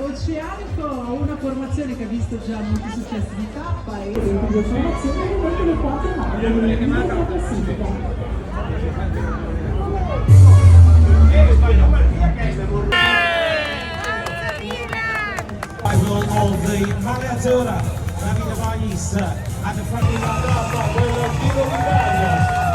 Oceanico, una formazione che ha visto già molti successi di tappa e le formazioni che portano le quattro of the Valle Azzurra, Davide Bagnis at the front of the